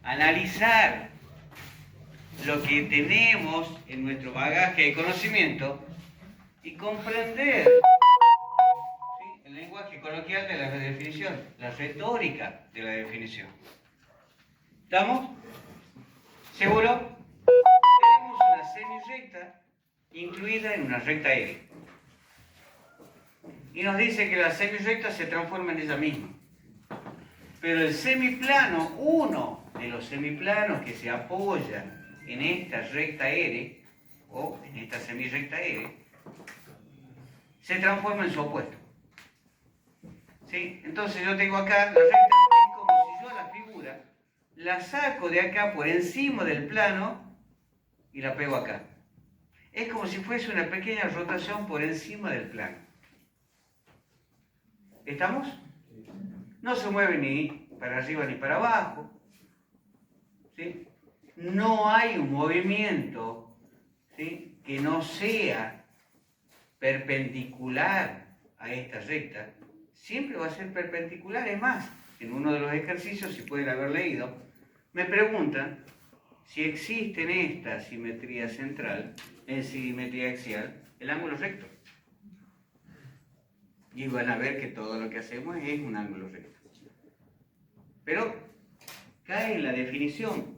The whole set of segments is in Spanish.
analizar lo que tenemos en nuestro bagaje de conocimiento y comprender, ¿sí?, el lenguaje coloquial de la definición, la retórica de la definición. ¿Estamos? ¿Seguro? Tenemos una semirrecta incluida en una recta aérea. Y nos dice que la semirrecta se transforma en ella misma. Pero el semiplano, uno de los semiplanos que se apoya en esta recta R, o en esta semirrecta R, se transforma en su opuesto. ¿Sí? Entonces yo tengo acá la recta, es como si yo la figura la saco de acá por encima del plano y la pego acá. Es como si fuese una pequeña rotación por encima del plano. ¿Estamos? No se mueve ni para arriba ni para abajo. ¿Sí? No hay un movimiento, ¿sí?, que no sea perpendicular a esta recta. Siempre va a ser perpendicular. Es más, en uno de los ejercicios, si pueden haber leído, me preguntan si existe en esta simetría central, en simetría axial, el ángulo recto. Y van a ver que todo lo que hacemos es un ángulo recto. Pero cae en la definición.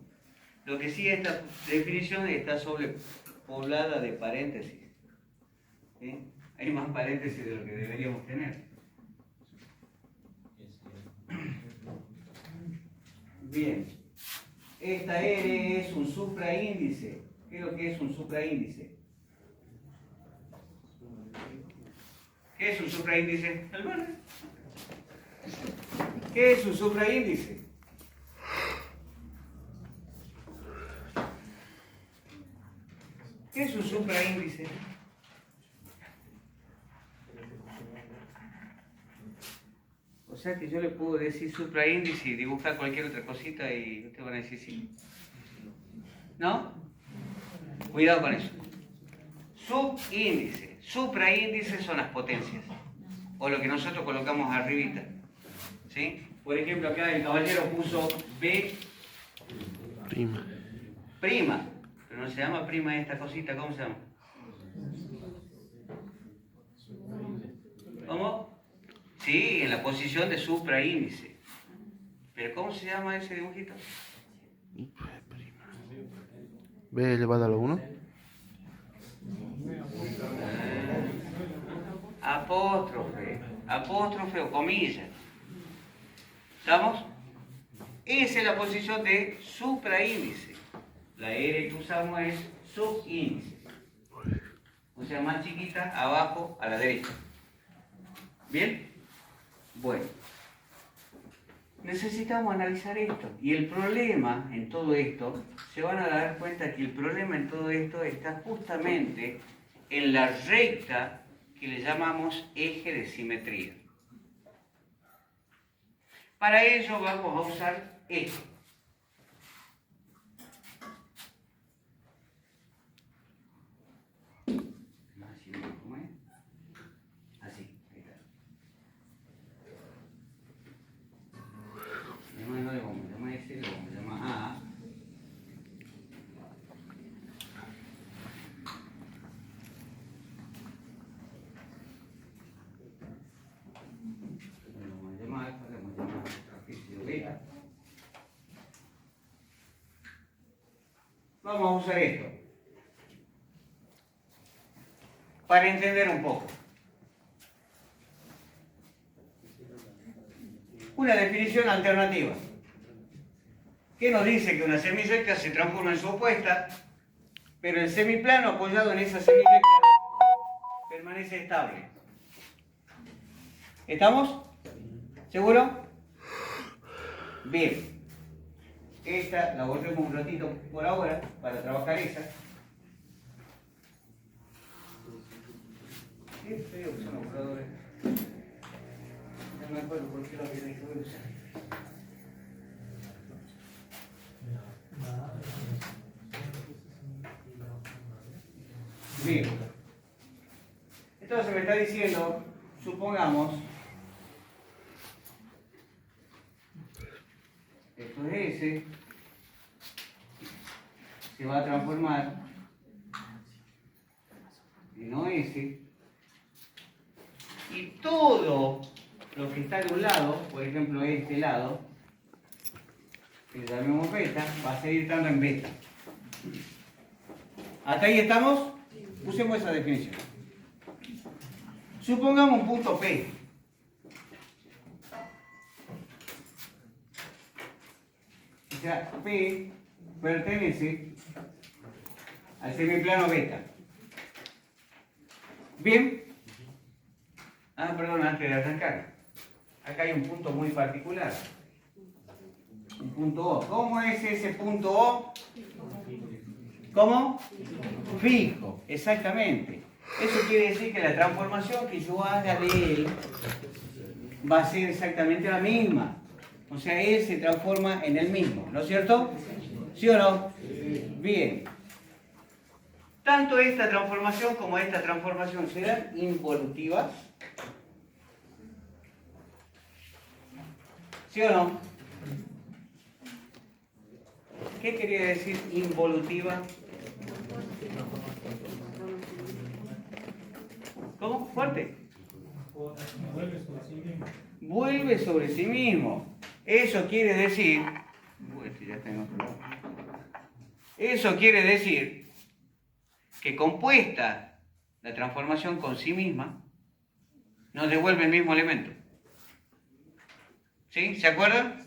Lo que sí, esta definición está sobrepoblada de paréntesis. ¿Sí? Hay más paréntesis de lo que deberíamos tener. Bien. Esta R es un supraíndice. ¿Qué es lo que es un supraíndice? ¿Qué es un supraíndice? El verde. ¿Qué es un supraíndice? ¿Qué es un supraíndice? O sea que yo le puedo decir supraíndice y dibujar cualquier otra cosita y ustedes van a decir sí. ¿No? Cuidado con eso. Subíndice. Supraíndice son las potencias. O lo que nosotros colocamos arribita. ¿Sí? Por ejemplo, acá el caballero puso B Prima. prima. Pero no se llama prima esta cosita, ¿cómo se llama? ¿Cómo? Sí, en la posición de supraíndice. ¿Pero cómo se llama ese dibujito? B elevado a la 1. Apóstrofe o comilla. ¿Estamos? Esa es la posición de supraíndice. La R que usamos es subíndice. O sea, más chiquita, abajo, a la derecha. ¿Bien? Bueno. Necesitamos analizar esto. Y el problema en todo esto, se van a dar cuenta que el problema en todo esto está justamente en la recta que le llamamos eje de simetría. Para ello vamos a usar esto. ¿Cómo es? Así, ahí está. No le vamos a llamar S, le vamos a llamar A. Le vamos a llamar trapecio B. Vamos a usar esto para entender un poco. Una definición alternativa. ¿Qué nos dice? Que una semirrecta se transforma en su opuesta, pero el semiplano apoyado en esa semirrecta permanece estable. ¿Estamos? ¿Seguro? Bien. Esta la borremos un ratito por ahora para trabajar esa. Qué feo que son los borradores. No me acuerdo por qué lo había dejado de usar. Bien. Entonces me está diciendo, supongamos, esto es S, se va a transformar en OS, y todo lo que está de un lado, por ejemplo este lado, que llamemos beta, va a seguir estando en beta. ¿Hasta ahí estamos? Usemos esa definición. Supongamos un punto P. O sea, P pertenece al semiplano beta. ¿Bien? Ah, perdón, antes de arrancar. Acá hay un punto muy particular. Un punto O. ¿Cómo es ese punto O? ¿Cómo? Fijo, exactamente. Eso quiere decir que la transformación que yo haga de él va a ser exactamente la misma. O sea, él se transforma en el mismo, ¿no es cierto? ¿Sí o no? Bien. Tanto esta transformación como esta transformación serán involutivas. ¿Sí o no? ¿Qué quería decir involutiva? ¿Cómo? Fuerte. Vuelve sobre sí mismo. Eso quiere decir... Eso quiere decir que compuesta la transformación con sí misma, nos devuelve el mismo elemento. ¿Sí? ¿Se acuerdan?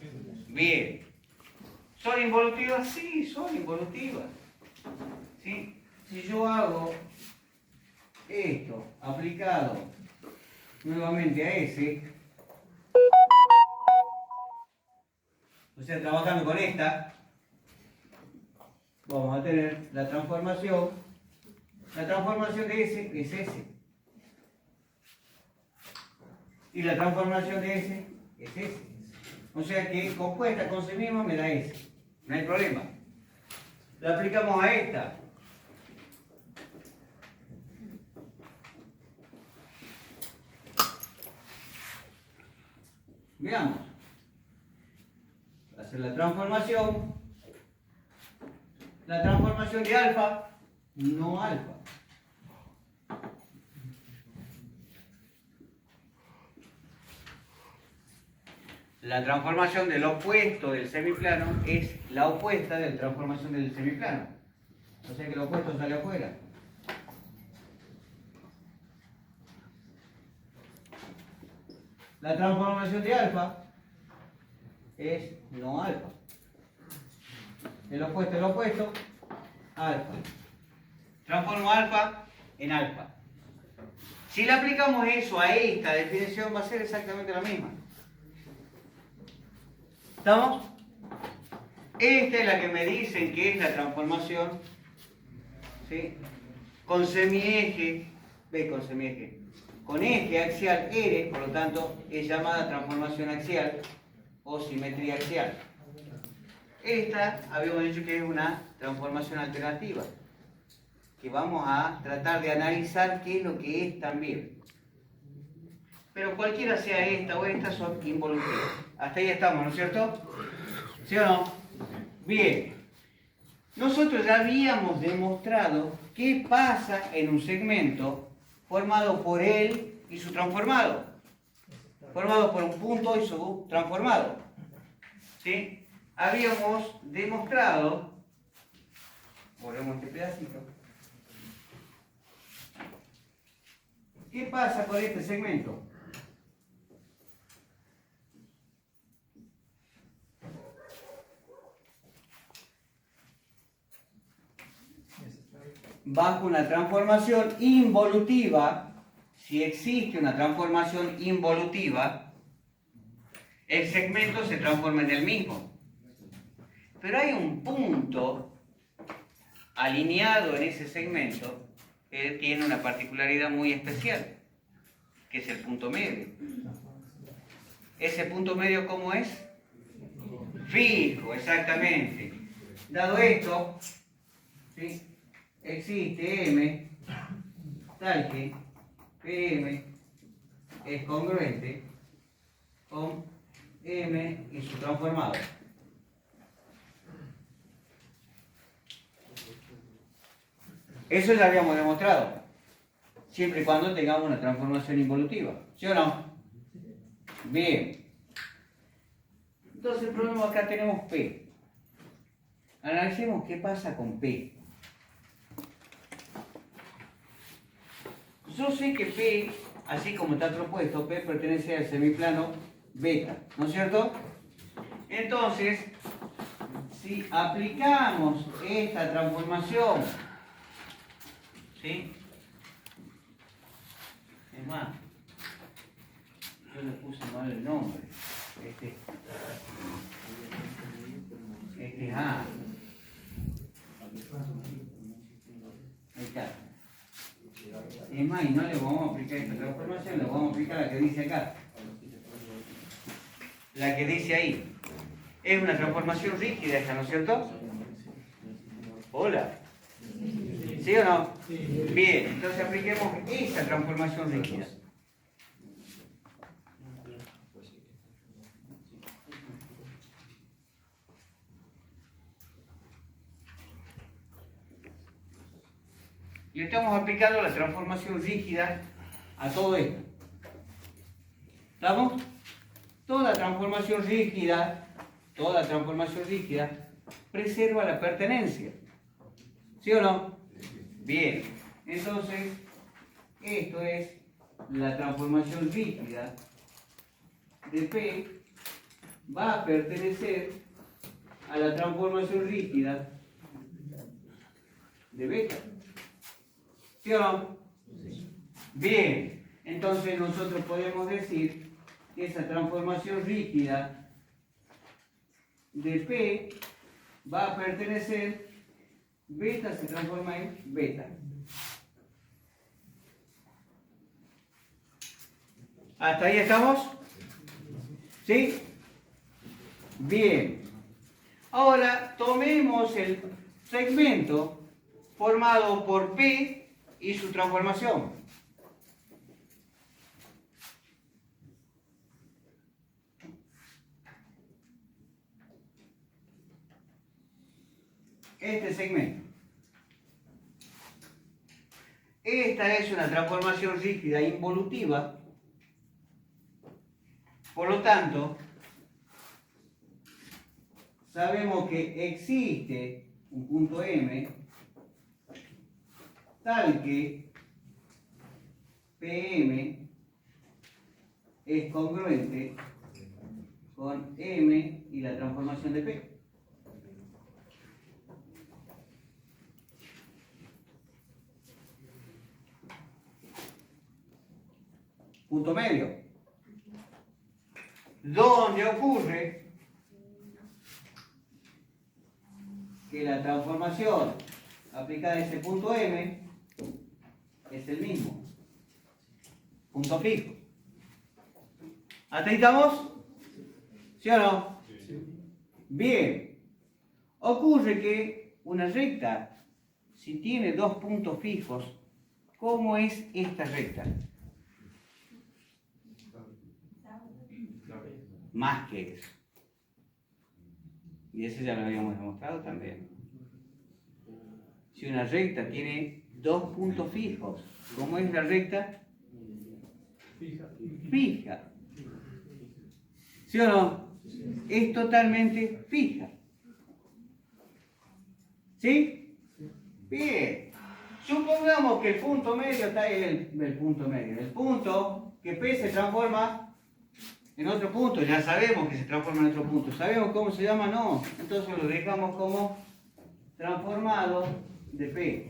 Bien. ¿Son involutivas? Sí, son involutivas. ¿Sí? Si yo hago esto aplicado nuevamente a ese, o sea, trabajando con esta, vamos a tener la transformación de ese es ese. Y la transformación de ese es ese. O sea que compuesta con sí misma me da ese. No hay problema. La aplicamos a esta. Veamos. Hacer la transformación de alfa, no alfa. La transformación del opuesto del semiplano es la opuesta de la transformación del semiplano. O sea que el opuesto sale afuera. La transformación de alfa es no alfa. El opuesto, alfa. Transformo alfa en alfa. Si le aplicamos eso a esta definición, va a ser exactamente la misma. ¿Estamos? Esta es la que me dicen que es la transformación, ¿sí? Con semieje, con eje axial R, por lo tanto, es llamada transformación axial o simetría axial. Esta, habíamos dicho que es una transformación alternativa, que vamos a tratar de analizar qué es lo que es también. Pero cualquiera sea esta o esta, son involutivas. Hasta ahí estamos, ¿no es cierto? ¿Sí o no? Bien. Nosotros ya habíamos demostrado qué pasa en un segmento formado por él y su transformado. Formado por un punto y su transformado. ¿Sí? Habíamos demostrado, volvemos a este pedacito, ¿qué pasa con este segmento? Bajo una transformación involutiva, si existe una transformación involutiva, el segmento se transforma en el mismo. Pero hay un punto alineado en ese segmento que tiene una particularidad muy especial, que es el punto medio. ¿Ese punto medio cómo es? Fijo, exactamente. Dado esto, ¿sí? Existe M, tal que PM es congruente con M y su transformado. Eso ya habíamos demostrado. Siempre y cuando tengamos una transformación involutiva. ¿Sí o no? Bien. Entonces el problema acá tenemos P. Analicemos qué pasa con P. Yo sé que P, así como está propuesto, P pertenece al semiplano beta, ¿no es cierto? Entonces, si aplicamos esta transformación, ¿sí? Es más, yo le puse mal el nombre. Este es A. Ahí está. Es más, y no le vamos a aplicar esta transformación, le vamos a aplicar la que dice acá. La que dice ahí. Es una transformación rígida esta, ¿no es cierto? Hola. ¿Sí o no? Bien, entonces apliquemos esa transformación rígida. Le estamos aplicando la transformación rígida a todo esto. ¿Estamos? Toda transformación rígida preserva la pertenencia. ¿Sí o no? Bien. Entonces, esto es la transformación rígida de P va a pertenecer a la transformación rígida de beta. ¿Sí o no? Bien, entonces nosotros podemos decir que esa transformación rígida de P va a pertenecer, beta se transforma en beta. ¿Hasta ahí estamos? ¿Sí? Bien. Ahora tomemos el segmento formado por P y su transformación. Este segmento. Esta es una transformación rígida involutiva. Por lo tanto, sabemos que existe un punto M tal que PM es congruente con M y la transformación de P. Punto medio. Donde ocurre que la transformación aplicada a ese punto M es el mismo. Punto fijo. ¿Hasta ahí estamos? ¿Sí o no? Bien. Ocurre que una recta, si tiene dos puntos fijos, ¿cómo es esta recta? Más que eso. Y eso ya lo habíamos demostrado también. Si una recta tiene dos puntos fijos, ¿cómo es la recta? Fija. ¿Sí o no? Es totalmente fija. ¿Sí? Bien. Supongamos que el punto medio está en el punto medio. El punto que P se transforma en otro punto. Ya sabemos que se transforma en otro punto. ¿Sabemos cómo se llama? No. Entonces lo dejamos como transformado de P.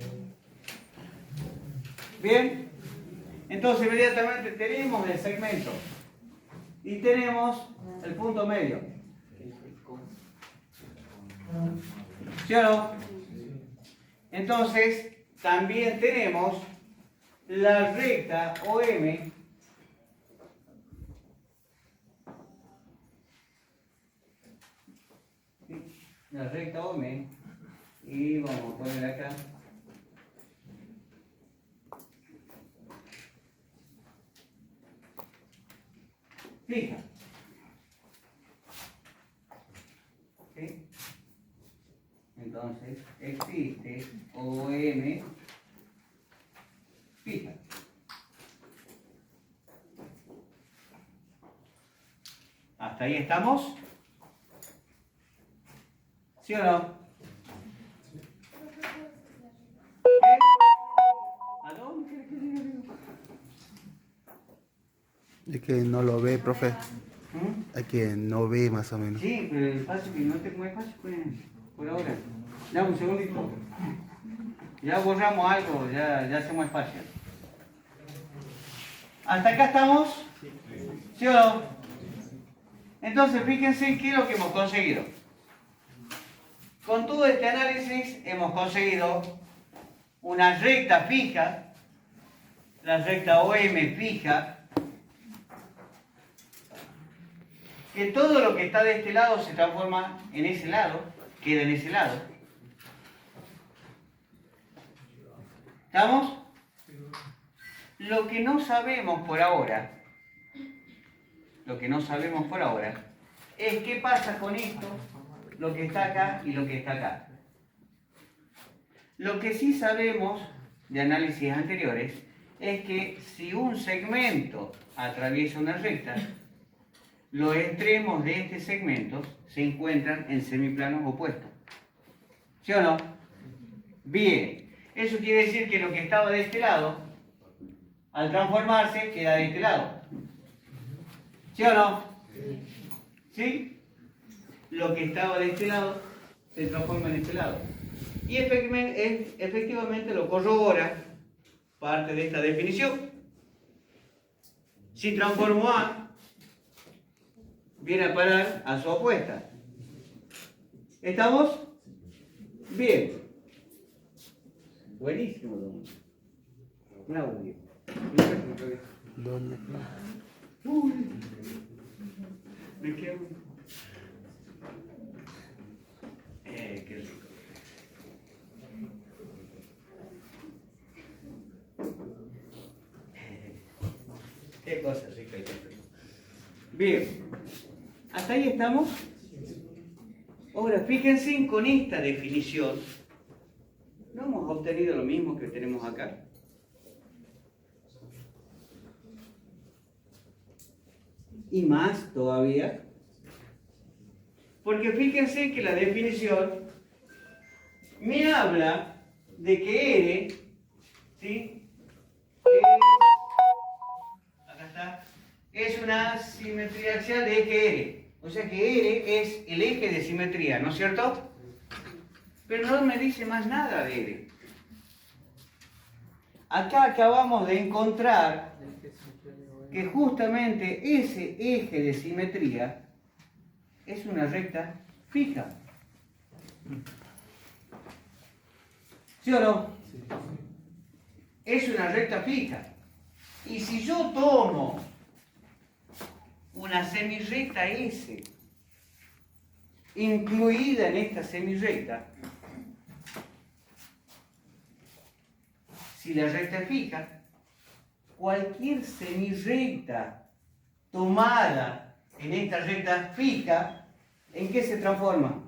Bien. Entonces inmediatamente tenemos el segmento. Y tenemos el punto medio. ¿Sí o no? Entonces, también tenemos la recta OM la recta OM y vamos a poner acá fija. ¿Sí? Entonces existe OM ¿Hasta ahí estamos? ¿Sí o no? ¿Qué? ¿A dónde quieres que llegue? Es que no lo ve, profe. ¿Mm? Es que no ve más o menos. Sí, pero el espacio que no te mueve espacio por ahora. Dame un segundito. Ya borramos algo, ya hacemos espacio. ¿Hasta acá estamos? ¿Sí o no? Entonces, fíjense qué es lo que hemos conseguido. Con todo este análisis hemos conseguido una recta fija, la recta OM fija, que todo lo que está de este lado se transforma en ese lado, queda en ese lado. ¿Estamos? Lo que no sabemos por ahora, es qué pasa con esto, lo que está acá y lo que está acá. Lo que sí sabemos de análisis anteriores es que si un segmento atraviesa una recta, los extremos de este segmento se encuentran en semiplanos opuestos. ¿Sí o no? Bien. Eso quiere decir que lo que estaba de este lado, al transformarse, queda de este lado. ¿Sí o no? ¿Sí? Lo que estaba de este lado se transforma en este lado. Y efectivamente lo corrobora parte de esta definición. Si transformo A, viene a parar a su opuesta. ¿Estamos? Bien. Buenísimo, don Claudio. ¿Dónde? Uy, me quedo. Qué rico. Qué cosa rica y qué rico. Bien, hasta ahí estamos. Ahora, fíjense con esta definición, no hemos obtenido lo mismo que tenemos acá. Y más todavía. Porque fíjense que la definición me habla de que R, ¿sí? Acá está. Es una simetría axial de eje R. O sea que R es el eje de simetría, ¿no es cierto? Pero no me dice más nada de R. Acá acabamos de encontrar que justamente ese eje de simetría es una recta fija. ¿Sí o no? Es una recta fija. Y si yo tomo una semirrecta S incluida en esta semirrecta, si la recta es fija, cualquier semirrecta tomada en esta recta fija, ¿en qué se transforma?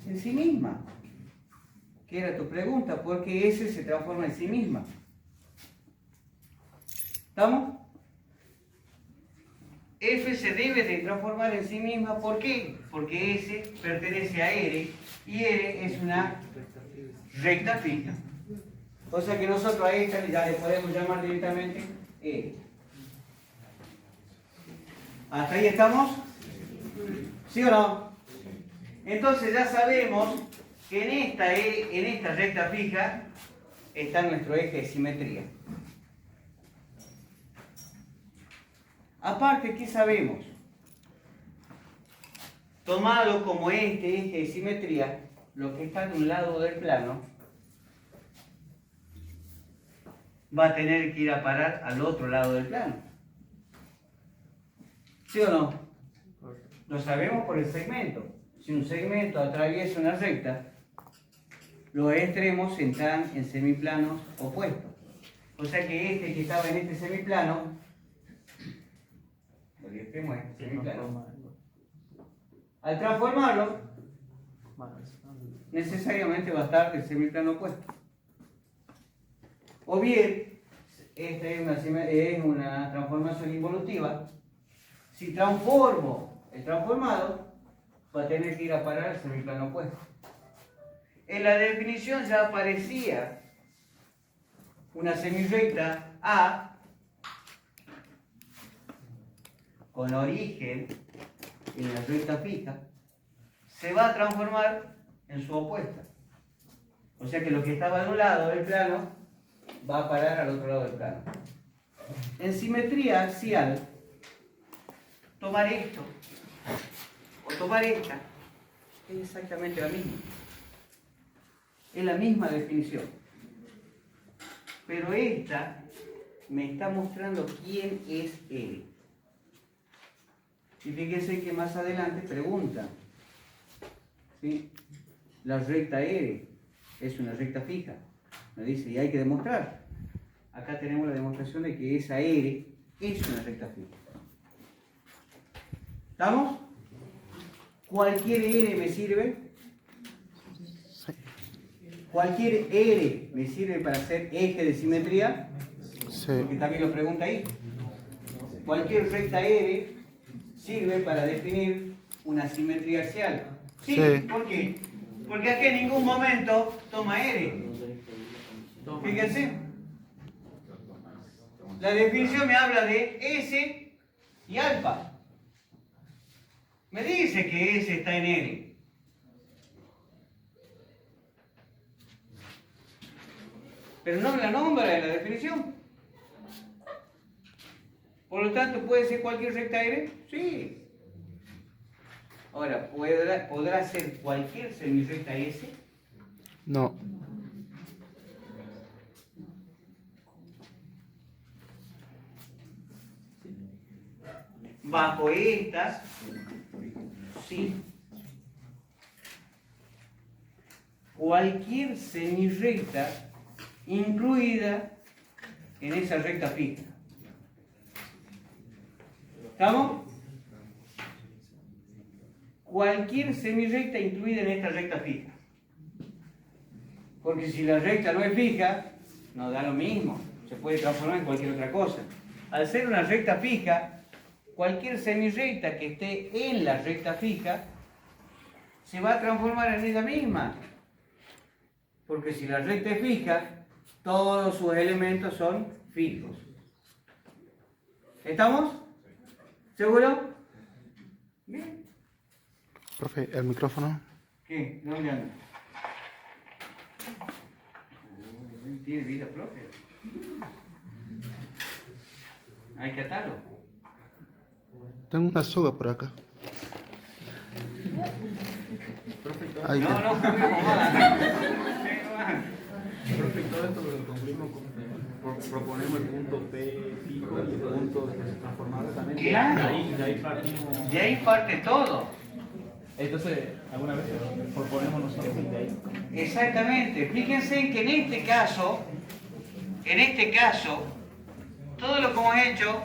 En sí misma. ¿Qué era tu pregunta? ¿Por qué S se transforma en sí misma? ¿Estamos? F se debe de transformar en sí misma, ¿por qué? Porque S pertenece a R y R es una recta fija. O sea que nosotros a esta ya le podemos llamar directamente R. ¿Hasta ahí estamos? ¿Sí o no? Entonces ya sabemos que en esta recta fija está nuestro eje de simetría. Aparte, ¿qué sabemos? Tomado como este eje de simetría, lo que está de un lado del plano va a tener que ir a parar al otro lado del plano. ¿Sí o no? Lo sabemos por el segmento. Si un segmento atraviesa una recta, los extremos están en semiplanos opuestos. O sea que este que estaba en este semiplano, el extremo es semiplano. Al transformarlo, necesariamente va a estar el semiplano opuesto. O bien, esta es una transformación involutiva, Si transformo el transformado, va a tener que ir a parar al semiplano opuesto. En la definición ya aparecía una semirrecta A con origen en la recta fija, se va a transformar en su opuesta. O sea que lo que estaba de un lado del plano va a parar al otro lado del plano. En simetría axial, tomar esto o tomar esta es exactamente la misma. Es la misma definición. Pero esta me está mostrando quién es él. Y fíjense que más adelante pregunta, ¿sí? La recta R es una recta fija. Me dice, y hay que demostrar. Acá tenemos la demostración de que esa R es una recta fija. ¿Estamos? ¿Cualquier R me sirve? ¿Cualquier R me sirve para hacer eje de simetría? Sí. Porque también lo pregunta ahí. ¿Cualquier recta R sirve para definir una simetría axial? Sí. Sí. ¿Por qué? Porque aquí en ningún momento toma R. Fíjense. La definición me habla de S y alfa. Me dice que S está en R. Pero no me la nombra en la definición. Por lo tanto, ¿puede ser cualquier recta R? Sí. Ahora, ¿podrá ser cualquier semirrecta S? No. Bajo estas, sí. Cualquier semirrecta incluida en esa recta fija. ¿Estamos? Cualquier semirrecta incluida en esta recta fija. Porque si la recta no es fija, nos da lo mismo. Se puede transformar en cualquier otra cosa. Al ser una recta fija, cualquier semirrecta que esté en la recta fija se va a transformar en ella misma. Porque si la recta es fija, todos sus elementos son fijos. ¿Estamos? ¿Seguro? Bien. Profe, el micrófono. ¿Qué? ¿Dónde anda? Tiene vida propia. Hay que atarlo. Tengo una soga por acá. Ahí No, está. no, juguemos más. Profe, todo esto lo concluimos proponemos el punto P fijo y el punto transformado también. Claro. De ahí partimos. De ahí parte todo. Entonces, alguna vez proponemos nosotros de ahí. Exactamente. Fíjense que en este caso, todo lo que hemos hecho,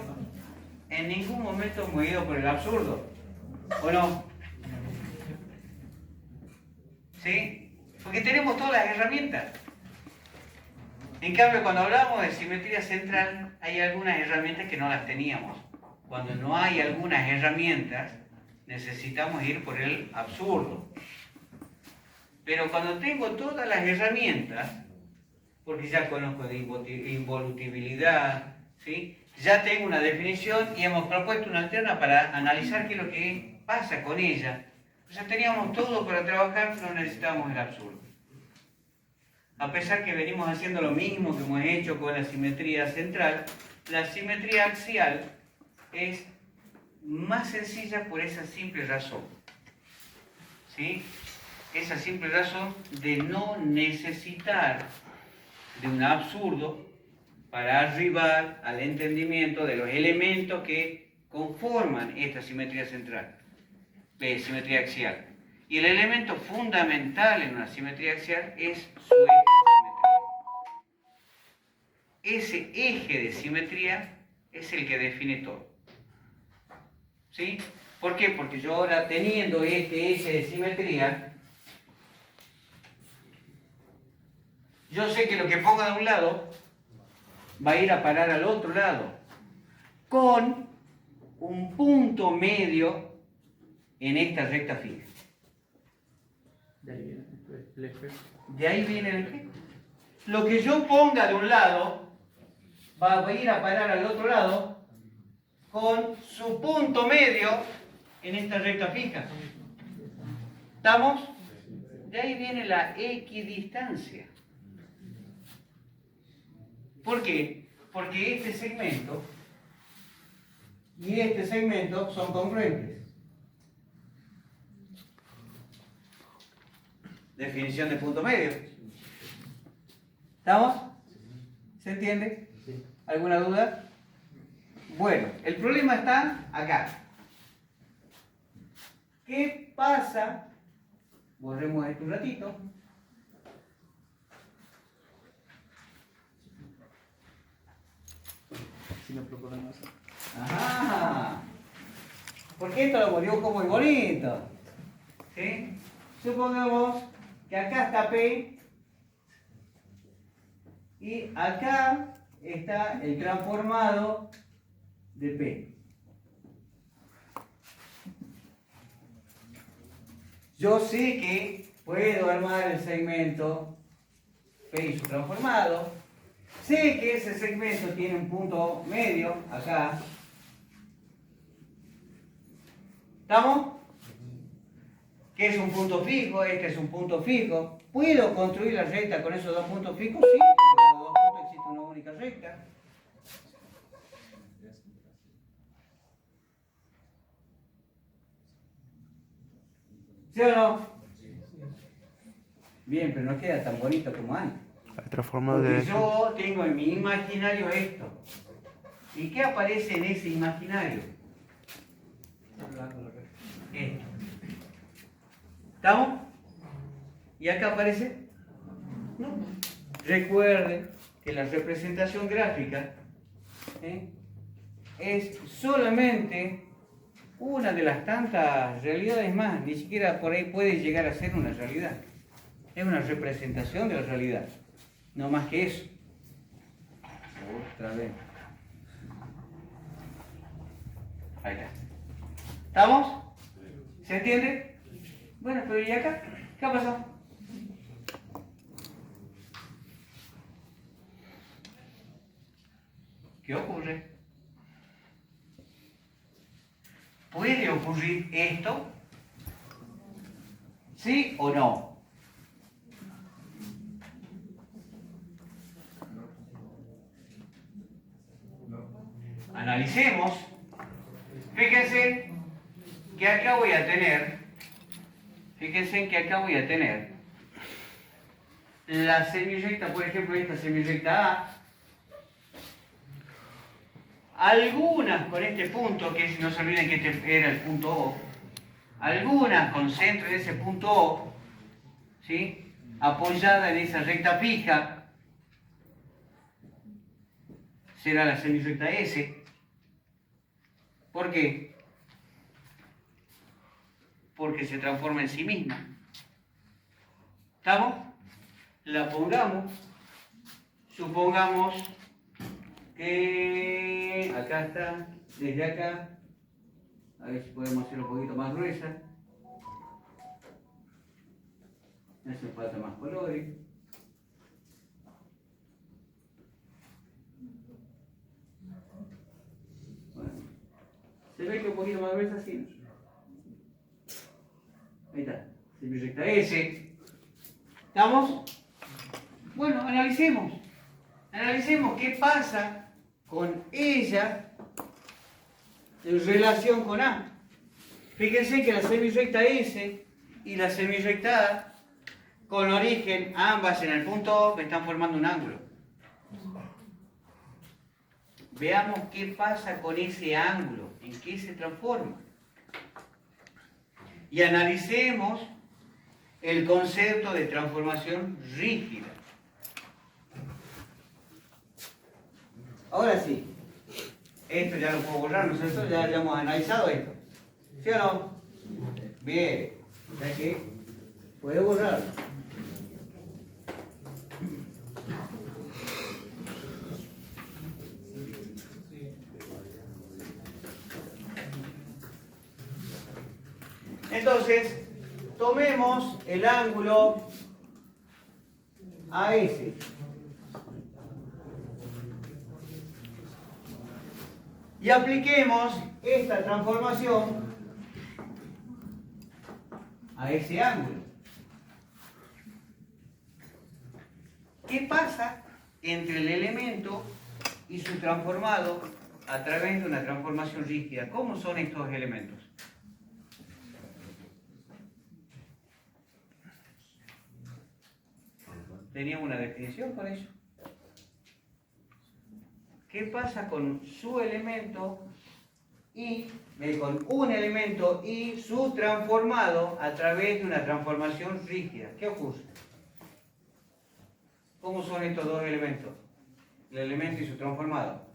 en ningún momento hemos ido por el absurdo. ¿O no? ¿Sí? Porque tenemos todas las herramientas. En cambio, cuando hablamos de simetría central, hay algunas herramientas que no las teníamos. Cuando no hay algunas herramientas, necesitamos ir por el absurdo. Pero cuando tengo todas las herramientas, porque ya conozco de involutibilidad, ¿sí? Ya tengo una definición y hemos propuesto una alterna para analizar qué es lo que pasa con ella. O sea, teníamos todo para trabajar, no necesitábamos el absurdo. A pesar que venimos haciendo lo mismo que hemos hecho con la simetría central, la simetría axial es más sencilla por esa simple razón. ¿Sí? Esa simple razón de no necesitar de un absurdo para arribar al entendimiento de los elementos que conforman esta simetría central, simetría axial. Y el elemento fundamental en una simetría axial es su eje de simetría. Ese eje de simetría es el que define todo. ¿Sí? ¿Por qué? Porque yo ahora teniendo este eje de simetría, yo sé que lo que ponga de un lado va a ir a parar al otro lado, con un punto medio en esta recta fija. De ahí viene el espejo. De ahí viene el espejo. Lo que yo ponga de un lado va a ir a parar al otro lado con su punto medio en esta recta fija. ¿Estamos? De ahí viene la equidistancia. ¿Por qué? Porque este segmento y este segmento son congruentes. Definición de punto medio. ¿Estamos? ¿Se entiende? ¿Alguna duda? Bueno, el problema está acá. ¿Qué pasa? Borremos esto un ratito. Si nos proponemos eso. Ajá. Porque esto lo dibujo muy bonito. ¿Sí? Supongamos que acá está P y acá está el transformado de P. Yo sé que puedo armar el segmento P y su transformado. Sé que ese segmento tiene un punto medio acá. ¿Estamos? ¿Qué es un punto fijo? Este es un punto fijo. ¿Puedo construir la recta con esos dos puntos fijos? Sí, porque con los dos puntos existe una única recta. ¿Sí o no? Bien, pero no queda tan bonito como antes. La transformada Porque de... yo tengo en mi imaginario esto. ¿Y qué aparece en ese imaginario? Esto. ¿Estamos? ¿Y acá aparece? No. Recuerden que la representación gráfica es solamente una de las tantas realidades más. Ni siquiera por ahí puede llegar a ser una realidad. Es una representación de la realidad. No más que eso. Otra vez. Ahí está. ¿Estamos? ¿Se entiende? Bueno, pero ¿y acá? ¿Qué ha pasado? ¿Qué ocurre? ¿Puede ocurrir esto? ¿Sí o no? Analicemos. Fíjense que acá voy a tener, la semirrecta, por ejemplo, esta semirrecta A, algunas con este punto, que no se olviden que este era el punto O, algunas con centro en ese punto O, ¿sí? Apoyada en esa recta fija, será la semirrecta S. ¿Por qué? Porque se transforma en sí misma. ¿Estamos? La pongamos. Supongamos que acá está, desde acá, a ver si podemos hacerlo un poquito más gruesa. Me hace falta más colores. Bueno, se ve que un poquito más gruesa, sí. Ahí está, semirrecta S. ¿Estamos? Bueno, analicemos. Analicemos qué pasa con ella en relación con A. Fíjense que la semirrecta S y la semirrecta A, con origen ambas en el punto O, están formando un ángulo. Veamos qué pasa con ese ángulo, en qué se transforma. Y analicemos el concepto de transformación rígida. Ahora sí, esto ya lo puedo borrar, ¿no es cierto? Ya hemos analizado esto. ¿Sí o no? Bien, o sea que puedo borrarlo. Entonces, tomemos el ángulo AS. Y apliquemos esta transformación a ese ángulo. ¿Qué pasa entre el elemento y su transformado a través de una transformación rígida? ¿Cómo son estos elementos? ¿Teníamos una definición con eso? ¿Qué pasa con su elemento y con un elemento y su transformado a través de una transformación rígida? ¿Qué ocurre? ¿Cómo son estos dos elementos? El elemento y su transformado.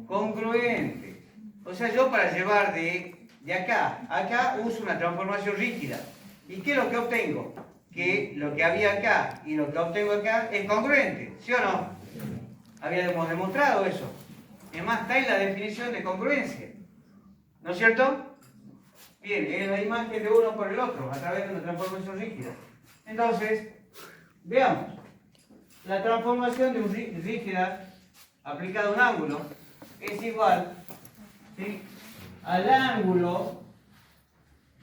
Congruente. O sea, yo para llevar de acá a acá uso una transformación rígida. ¿Y qué es lo que obtengo? Que lo que había acá y lo que obtengo acá es congruente, ¿sí o no? Habíamos demostrado eso. Además está en la definición de congruencia, ¿no es cierto? Bien, es la imagen de uno por el otro a través de una transformación rígida. Entonces, veamos. La transformación de un rígida aplicada a un ángulo es igual, ¿sí?, al ángulo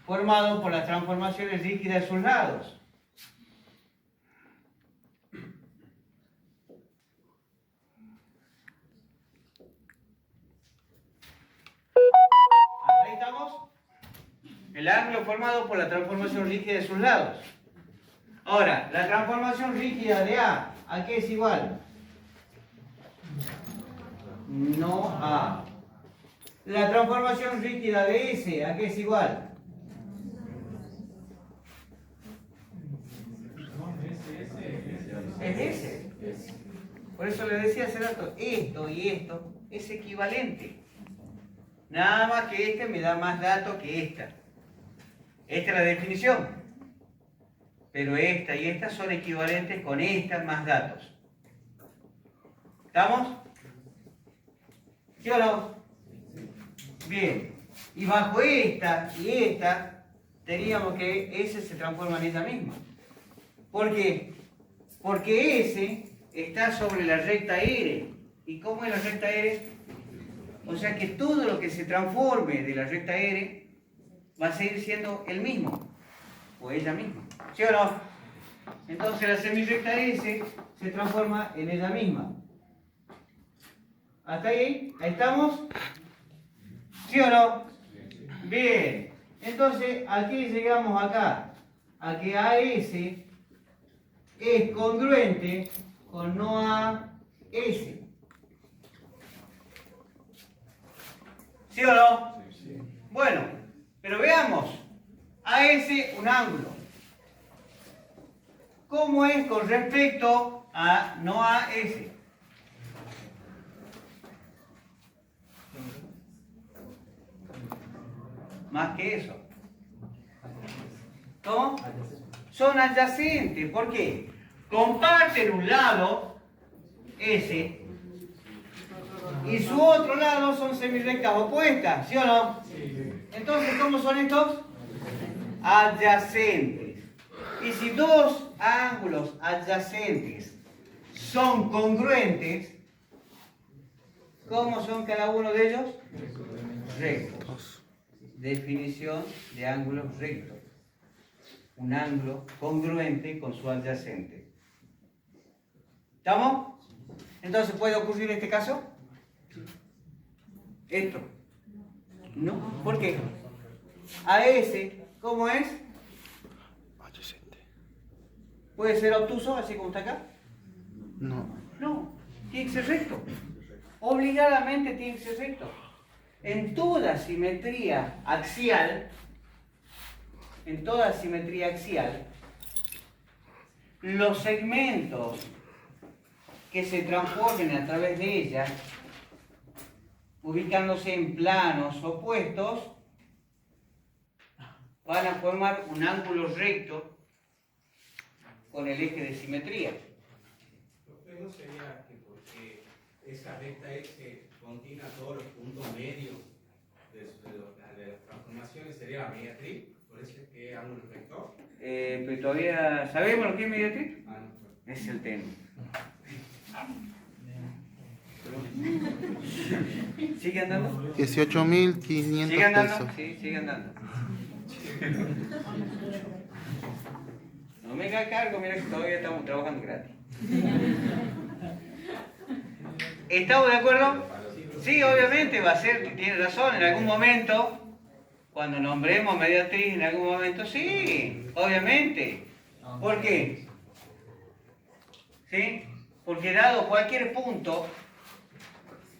formado por las transformaciones rígidas de sus lados. Ahí estamos. El ángulo formado por la transformación rígida de sus lados. Ahora, la transformación rígida de ¿a qué es igual? No a. La transformación rígida de S, ¿a qué es igual? Es S. Por eso le decía hace rato, esto y esto es equivalente. Nada más que este me da más datos que esta. Esta es la definición. Pero esta y esta son equivalentes con estas más datos. ¿Estamos? ¿Sí o no? Bien. Y bajo esta y esta, teníamos que S se transforma en ella misma. ¿Por qué? Porque S está sobre la recta R. ¿Y cómo es la recta R? O sea que todo lo que se transforme de la recta R va a seguir siendo el mismo. O ella misma. ¿Sí o no? Entonces la semirrecta S se transforma en ella misma. ¿Hasta ahí? ¿Ahí estamos? ¿Sí o no? Bien. Entonces aquí llegamos acá. A que AS es congruente con no AS. ¿Sí o no? Bueno, pero veamos. AS, un ángulo. ¿Cómo es con respecto a no AS? Más que eso. ¿Cómo? Son adyacentes. ¿Por qué? Comparten un lado, S, y su otro lado son semirrectas opuestas, ¿sí o no? Entonces, ¿cómo son estos? Adyacentes. Y si dos ángulos adyacentes son congruentes, ¿cómo son cada uno de ellos? Rectos. Definición de ángulos rectos. Un ángulo congruente con su adyacente. ¿Estamos? Entonces, ¿puede ocurrir este caso? Esto. No. ¿Por qué? AS, ¿cómo es? Adyacente. ¿Puede ser obtuso, así como está acá? No. No. Tiene que ser recto. Obligadamente tiene que ser recto. En toda simetría axial, los segmentos que se transformen a través de ella, ubicándose en planos opuestos, van a formar un ángulo recto con el eje de simetría. ¿No sería que porque esa recta S contiene todos los puntos medios de de las transformaciones sería la mediatriz, por eso es que ángulo rector. Pero todavía, ¿sabemos lo que es mediatriz? Ah, no. Es el tema. ¿Sigue andando? 18.500 ¿Sigue andando? pesos. Sí, sigue andando. No me haga cargo, mira que todavía estamos trabajando gratis. ¿Estamos de acuerdo? Sí, obviamente va a ser, tiene razón, en algún momento, cuando nombremos mediatriz, en algún momento, sí, obviamente. ¿Por qué? ¿Sí? Porque dado cualquier punto,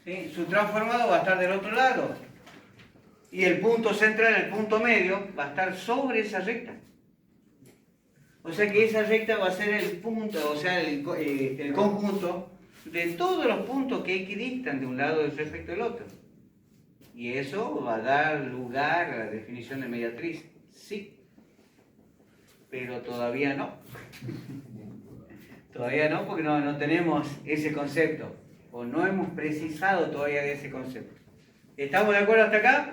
¿sí?, su transformado va a estar del otro lado. Y el punto central, el punto medio, va a estar sobre esa recta. O sea que esa recta va a ser el punto, o sea, el conjunto de todos los puntos que equidistan de un lado respecto al otro. Y eso va a dar lugar a la definición de mediatriz. Sí. Pero todavía no. Todavía no, porque no tenemos ese concepto. O no hemos precisado todavía de ese concepto. ¿Estamos de acuerdo hasta acá?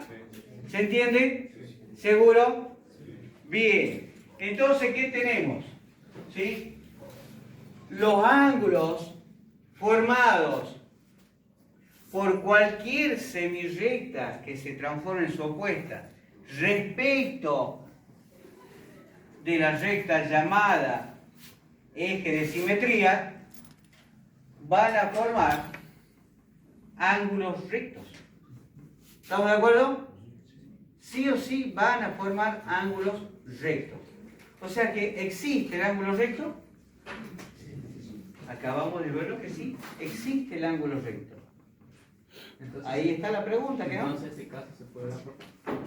¿Se entiende? ¿Seguro? Bien. Entonces, ¿qué tenemos? ¿Sí? Los ángulos formados por cualquier semirrecta que se transforme en su opuesta respecto de la recta llamada eje de simetría van a formar ángulos rectos. ¿Estamos de acuerdo? Sí o sí van a formar ángulos rectos. O sea que existe el ángulo recto. Acabamos de verlo que sí, existe el ángulo recto. Entonces, Ahí está la pregunta, ¿qué no? entonces, este caso se puede dar,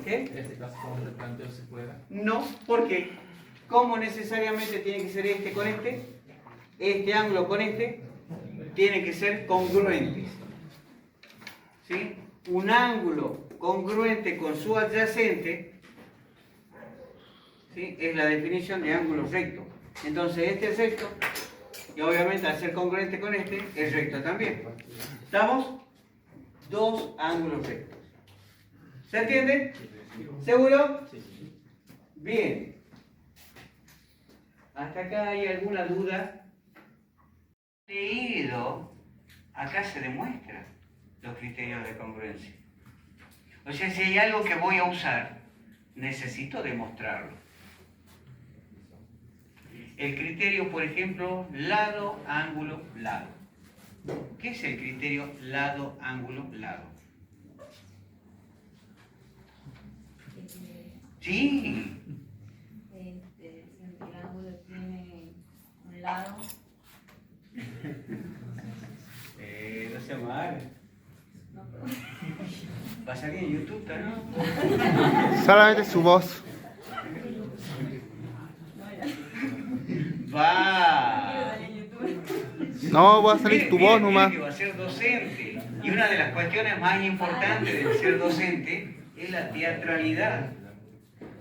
¿Qué? este caso como se planteó se puede dar. No, porque ¿cómo necesariamente tiene que ser este con este ángulo con este? Tiene que ser congruentes. ¿Sí? Un ángulo congruente con su adyacente, ¿sí?, es la definición de ángulo recto. Entonces este es recto, y obviamente al ser congruente con este, es recto también. ¿Estamos? Dos ángulos rectos. ¿Se entiende? ¿Seguro? Bien. ¿Hasta acá hay alguna duda? Leído, acá se demuestra los criterios de congruencia. O sea, si hay algo que voy a usar, necesito demostrarlo. El criterio, por ejemplo, lado, ángulo, lado. ¿Qué es el criterio lado, ángulo, lado? Sí. Si el ángulo tiene un lado, No se mal. no, pero Va a salir en YouTube también. Solamente su voz. Va. en YouTube. No, va a salir tu voz nomás. Que va a ser docente. Y una de las cuestiones más importantes de ser docente es la teatralidad.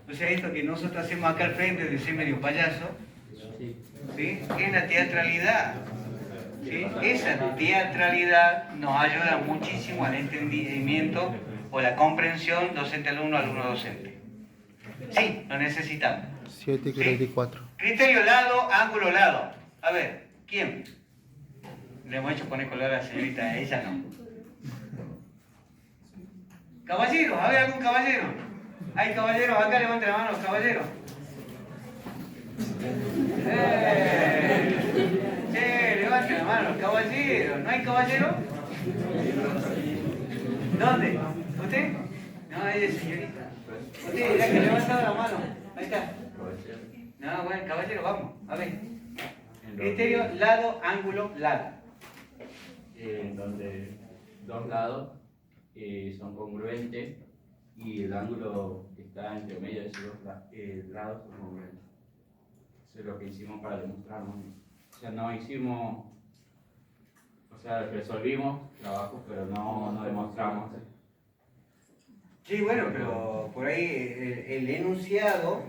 O sea, esto que nosotros hacemos acá al frente de ser medio payaso, ¿sí?, es la teatralidad. ¿Sí? Esa teatralidad nos ayuda muchísimo al entendimiento o la comprensión docente-alumno, alumno-docente. Sí, lo necesitamos. 7:44. Criterio lado, ángulo lado. A ver, ¿quién? Le hemos hecho poner color a la señorita, ella no. Caballero, a ver, algún caballero. Hay caballeros acá, levanten la mano, caballeros. Levanten la mano, caballeros. ¿No hay caballero? ¿Dónde? ¿Usted? No, ella es señorita. Usted dirá que levantado la mano. Ahí está. No, bueno, caballero, vamos. A ver. Criterio lado, ángulo, lado. En donde dos lados son congruentes y el ángulo que está entre medio de esos dos lados son congruentes. Eso es lo que hicimos para demostrarlo. O sea, no hicimos, o sea, resolvimos trabajos, pero no demostramos. Sí, bueno, pero por ahí el enunciado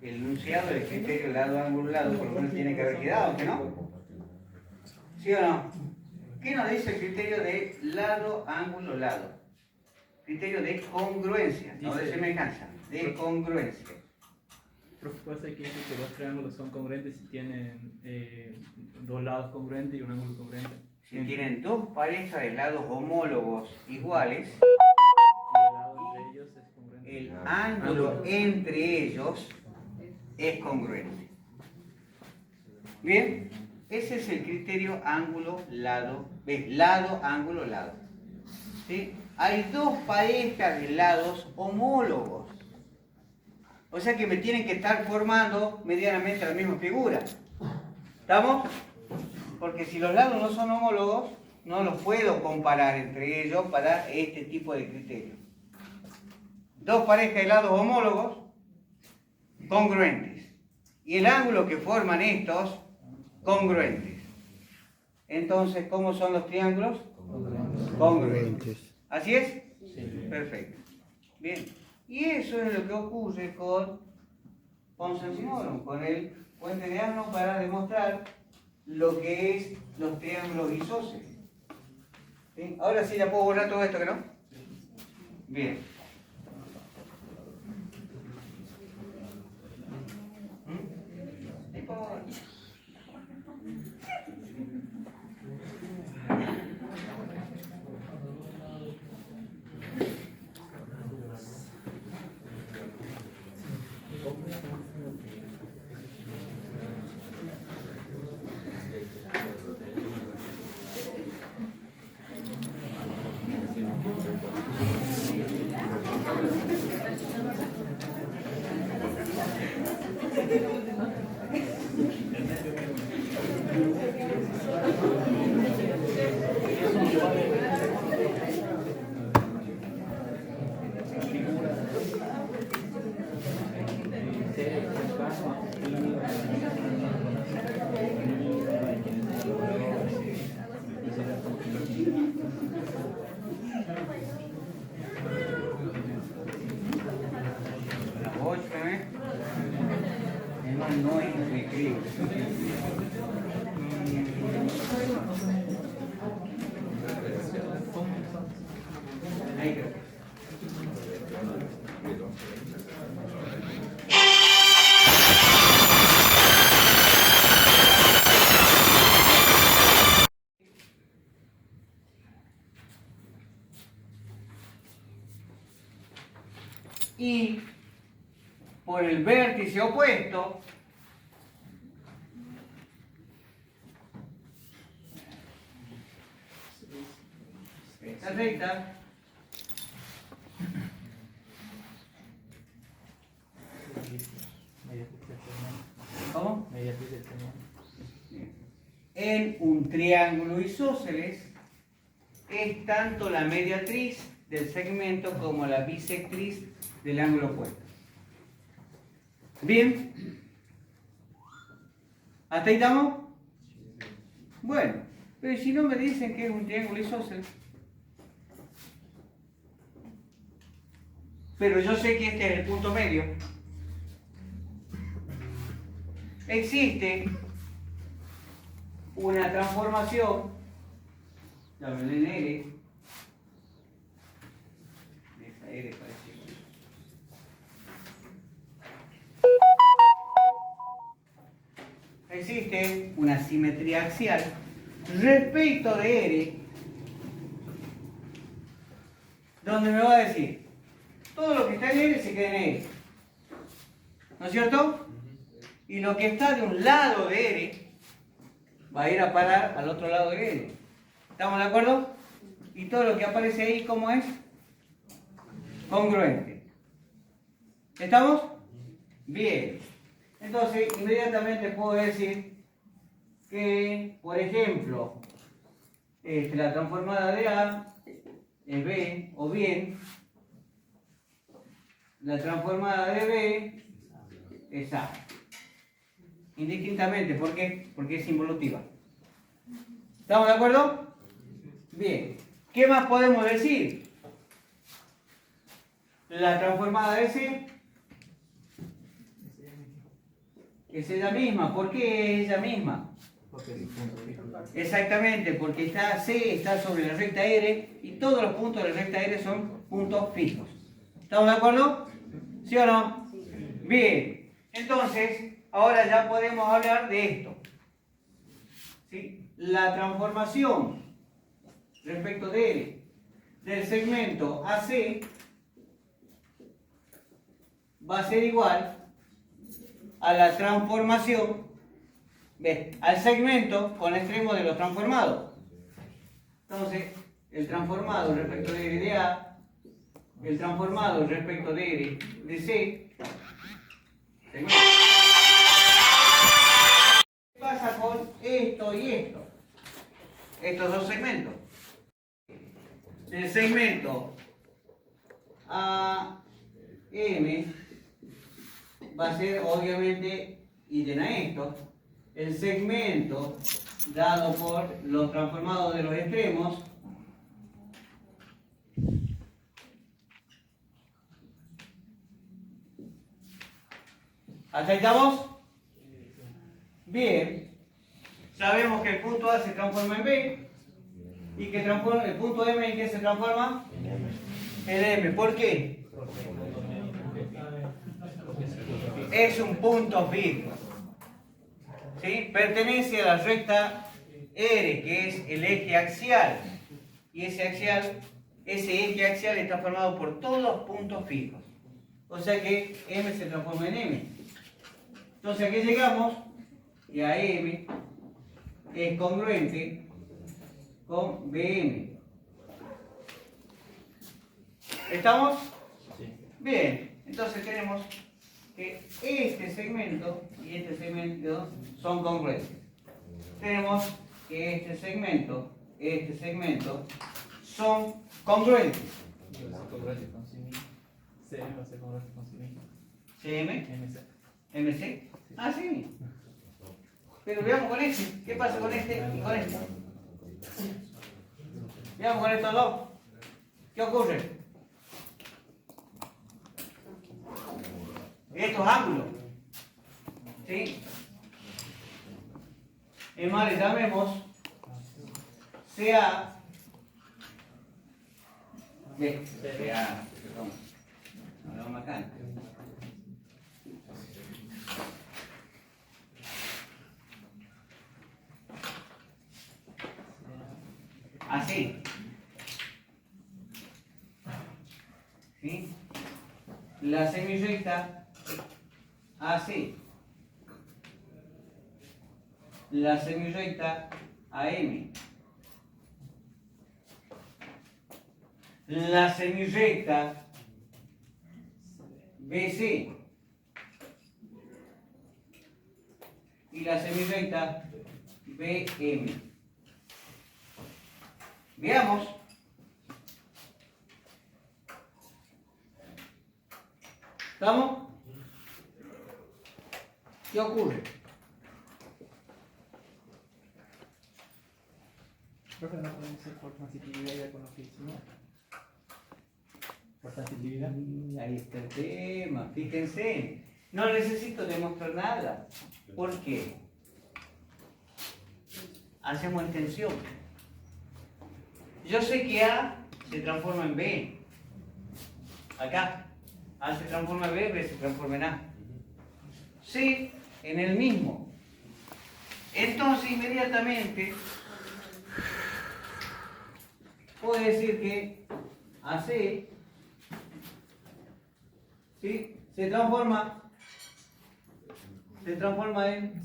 del criterio lado, ángulo, lado, por lo menos tiene que haber quedado, ¿que no? ¿Sí o no? ¿Qué nos dice el criterio de lado, ángulo, lado? Criterio de congruencia, no de Dice- semejanza, de congruencia. Profe, puede ser que dice que dos triángulos son congruentes si tienen dos lados congruentes y un ángulo congruente. Si tienen dos parejas de lados homólogos iguales, Y el lado entre ellos es congruente. el ángulo entre ellos es congruente. Bien, ese es el criterio ángulo-lado, ¿ves? Lado, ángulo, lado. ¿Sí? Hay dos parejas de lados homólogos. O sea que me tienen que estar formando medianamente la misma figura. ¿Estamos? Porque si los lados no son homólogos, no los puedo comparar entre ellos para este tipo de criterio. Dos parejas de lados homólogos congruentes. Y el ángulo que forman estos, congruentes. Entonces, ¿cómo son los triángulos? Congruentes. ¿Así es? Sí. Perfecto. Bien. Y eso es lo que ocurre con Ponsensinorum, con el puente de Arno para demostrar lo que es los triángulos isósceles. ¿Sí? Ahora sí ya puedo borrar todo esto, ¿que no? Bien. ¿Mm? Ahí puedo borrar. La 8, ¿eh? No es intuitivo. Ahí creo. Y por el vértice opuesto, esta recta, ¿cómo? En un triángulo isósceles es tanto la mediatriz del segmento como la bisectriz del ángulo opuesto. ¿Bien? ¿Hasta ahí estamos? Bueno, pero si no me dicen que es un triángulo isósceles. Pero yo sé que este es el punto medio. Existe una transformación, llámale en R, esa R parece. Existe una simetría axial respecto de R, donde me va a decir, todo lo que está en R se queda en R. ¿No es cierto? Y lo que está de un lado de R va a ir a parar al otro lado de R. ¿Estamos de acuerdo? Y todo lo que aparece ahí, ¿cómo es? Congruente. ¿Estamos? Bien. Entonces, inmediatamente puedo decir que, por ejemplo, la transformada de A es B, o bien, la transformada de B es A. Indistintamente, ¿por qué? Porque es involutiva. ¿Estamos de acuerdo? Bien. ¿Qué más podemos decir? La transformada de C es ella misma. ¿Por qué es ella misma? Porque es un punto fijo. Exactamente, porque está C está sobre la recta R y todos los puntos de la recta R son puntos fijos. ¿Estamos de acuerdo? ¿Sí o no? Bien, entonces ahora ya podemos hablar de esto. ¿Sí? La transformación respecto de R del segmento AC va a ser igual a la transformación, ¿ves?, al segmento con extremo de los transformados. Entonces, el transformado respecto de R de A, el transformado respecto de R de C. Segmento. ¿Qué pasa con esto y esto? Estos dos segmentos. El segmento AM va a ser obviamente idéntico a esto. El segmento dado por los transformados de los extremos ¿hasta ahí estamos? Bien. Sabemos que el punto A se transforma en B y que el punto M en qué se transforma? En M. ¿Por qué? Es un punto fijo. ¿Sí? Pertenece a la recta R, que es el eje axial. Y ese eje axial está formado por todos los puntos fijos. O sea que M se transforma en M. Entonces aquí llegamos y a M es congruente con BM. ¿Estamos? Sí. Bien, entonces tenemos que este segmento y este segmento son congruentes. Tenemos que este segmento son congruentes. CM va a ser congruente con sí mismo. CM, MC. MC. Ah, sí. Pero veamos con este. ¿Qué pasa con este y con este? Veamos con estos dos. ¿Qué ocurre? Estos ángulos. ¿Sí? Es más, le llamemos CA. B. CA. Hablamos acá. Así. ¿Sí? La semirrecta AC. La semirrecta AM. La semirrecta BC. Y la semirrecta BM. Veamos. ¿Estamos? ¿Qué ocurre? Creo que no pueden ser por transitividad ya con lo que hicimos. Por transitividad. Ahí está el tema, fíjense. No necesito demostrar nada. ¿Por qué? Hacemos extensión. Yo sé que A se transforma en B. Acá. A se transforma en B, B se transforma en A. C en el mismo. Entonces inmediatamente puedo decir que AC, ¿sí?, se transforma en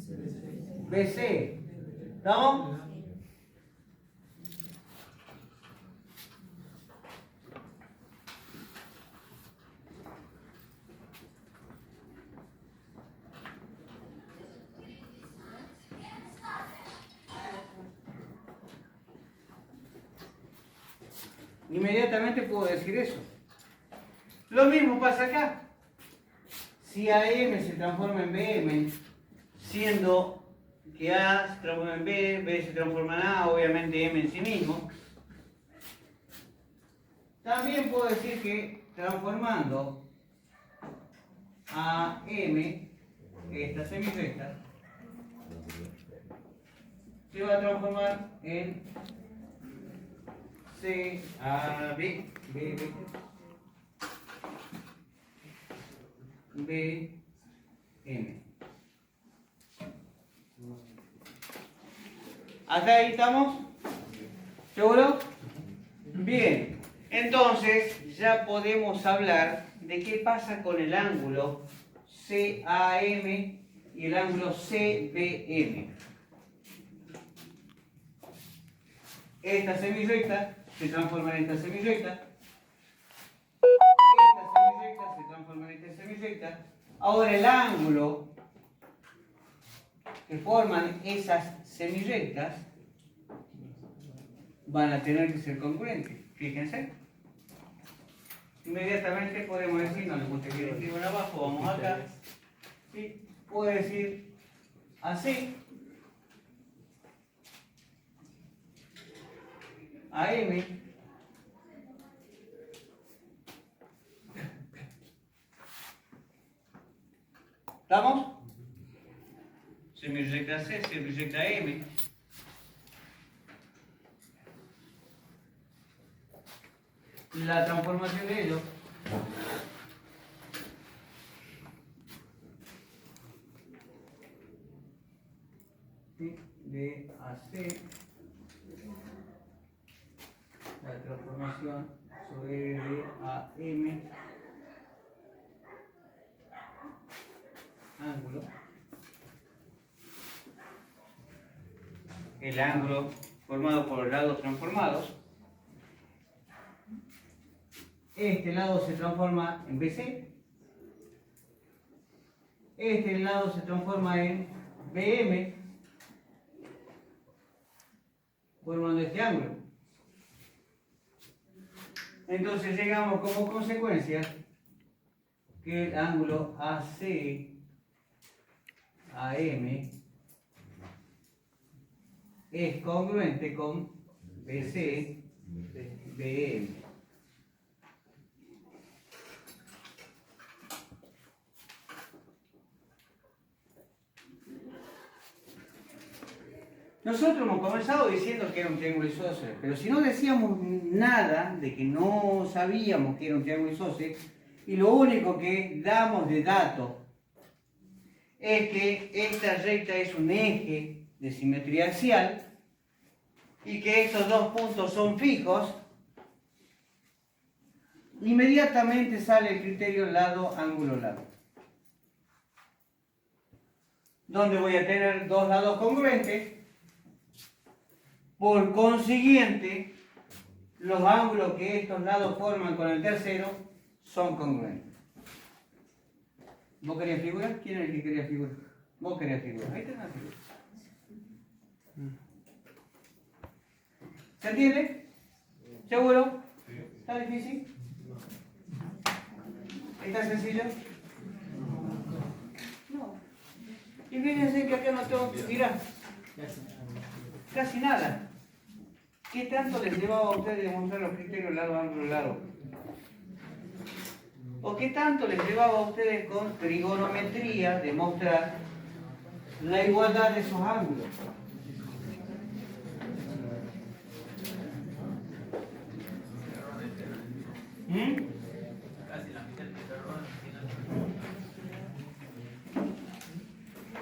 BC. ¿Estamos? Inmediatamente puedo decir eso. Lo mismo pasa acá. Si AM se transforma en BM, siendo que A se transforma en B, B se transforma en A, obviamente M en sí mismo, también puedo decir que transformando a M, esta semirrecta, se va a transformar en CAB, BM. ¿Hasta ahí estamos? ¿Seguro? Bien, entonces ya podemos hablar de qué pasa con el ángulo CAM y el ángulo CBM. Esta semirrecta se transforma en esta semirrecta. Esta semirrecta se transforma en esta semirrecta. Ahora el ángulo que forman esas semirrectas van a tener que ser congruentes. Fíjense. Inmediatamente podemos decir, no le gusta que le escriban abajo, vamos acá. ¿Sí? Puedo decir así. AM ¿estamos? Semirrecta C, semirrecta M. La transformación de ellos ¿sí? De a C, la transformación sobre de a M, ángulo, el ángulo formado por lados transformados. Este lado se transforma en BC. Este lado se transforma en BM, formando este ángulo. Entonces llegamos como consecuencia que el ángulo AC AM es congruente con BC BM. Nosotros hemos comenzado diciendo que era un triángulo isósceles, pero si no decíamos nada de que no sabíamos que era un triángulo isósceles, y lo único que damos de dato es que esta recta es un eje de simetría axial y que estos dos puntos son fijos, inmediatamente sale el criterio lado, ángulo, lado. Donde voy a tener dos lados congruentes. Por consiguiente, los ángulos que estos lados forman con el tercero son congruentes. ¿Vos querías figura? ¿Quién es el que quería figura? Vos querías figura. Ahí tenés la figura. ¿Se entiende? ¿Seguro? ¿Está difícil? ¿Está sencillo? No. Y fíjense que acá no tengo que mirar. Casi nada. ¿Qué tanto les llevaba a ustedes demostrar los criterios lado, ángulo, lado? ¿O qué tanto les llevaba a ustedes con trigonometría demostrar la igualdad de esos ángulos?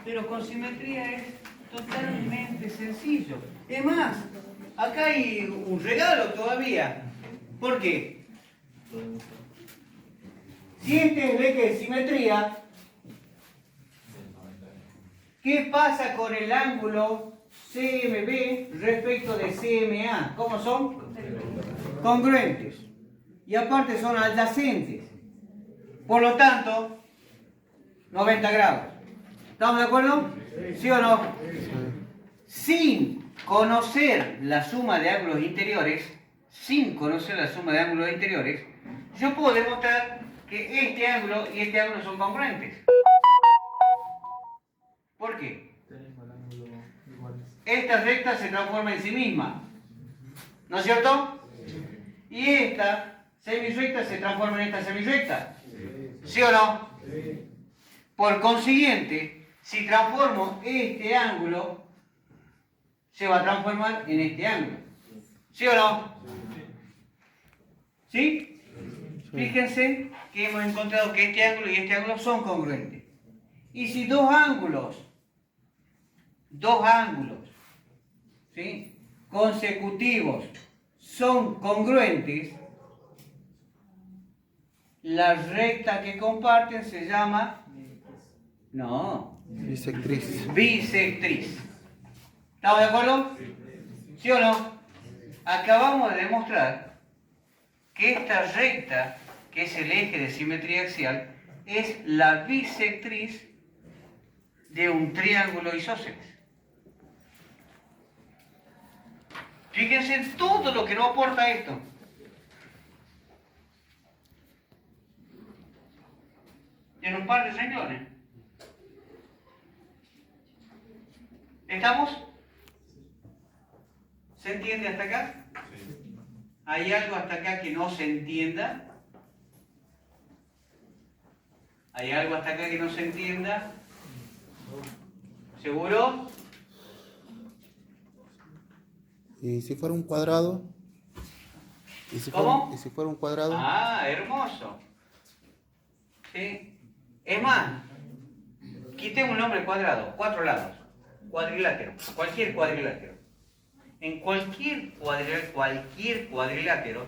Pero con simetría es totalmente sencillo. Es más, acá hay un regalo todavía. ¿Por qué? Si este es el eje de simetría, ¿qué pasa con el ángulo CMB respecto de CMA? ¿Cómo son? Congruentes. Y aparte son adyacentes. Por lo tanto, 90 grados. ¿Estamos de acuerdo? ¿Sí o no? Sin conocer la suma de ángulos interiores, yo puedo demostrar que este ángulo y este ángulo son congruentes. ¿Por qué? Esta recta se transforma en sí misma, ¿no es cierto? Y esta semirrecta se transforma en esta semirrecta, ¿sí o no? Por consiguiente, si transformo este ángulo, se va a transformar en este ángulo. ¿Sí o no? ¿Sí? Fíjense que hemos encontrado que este ángulo y este ángulo son congruentes. Y si dos ángulos, ¿sí?, consecutivos son congruentes, la recta que comparten se llama, no, Bisectriz. bisectriz. ¿Estamos de acuerdo? ¿Sí o no? Acabamos de demostrar que esta recta, que es el eje de simetría axial, es la bisectriz de un triángulo isósceles. Fíjense en todo lo que nos aporta esto. En un par de renglones. ¿Estamos? ¿Se entiende hasta acá? ¿Hay algo hasta acá que no se entienda? ¿Hay algo hasta acá que no se entienda? ¿Seguro? ¿Y si fuera un cuadrado? ¿Y si ¿Cómo? ¿Y si fuera un cuadrado? Ah, hermoso. ¿Sí? Es más, quitemos un nombre cuadrado, 4 lados, cuadrilátero, cualquier cuadrilátero. En cualquier cuadrilátero,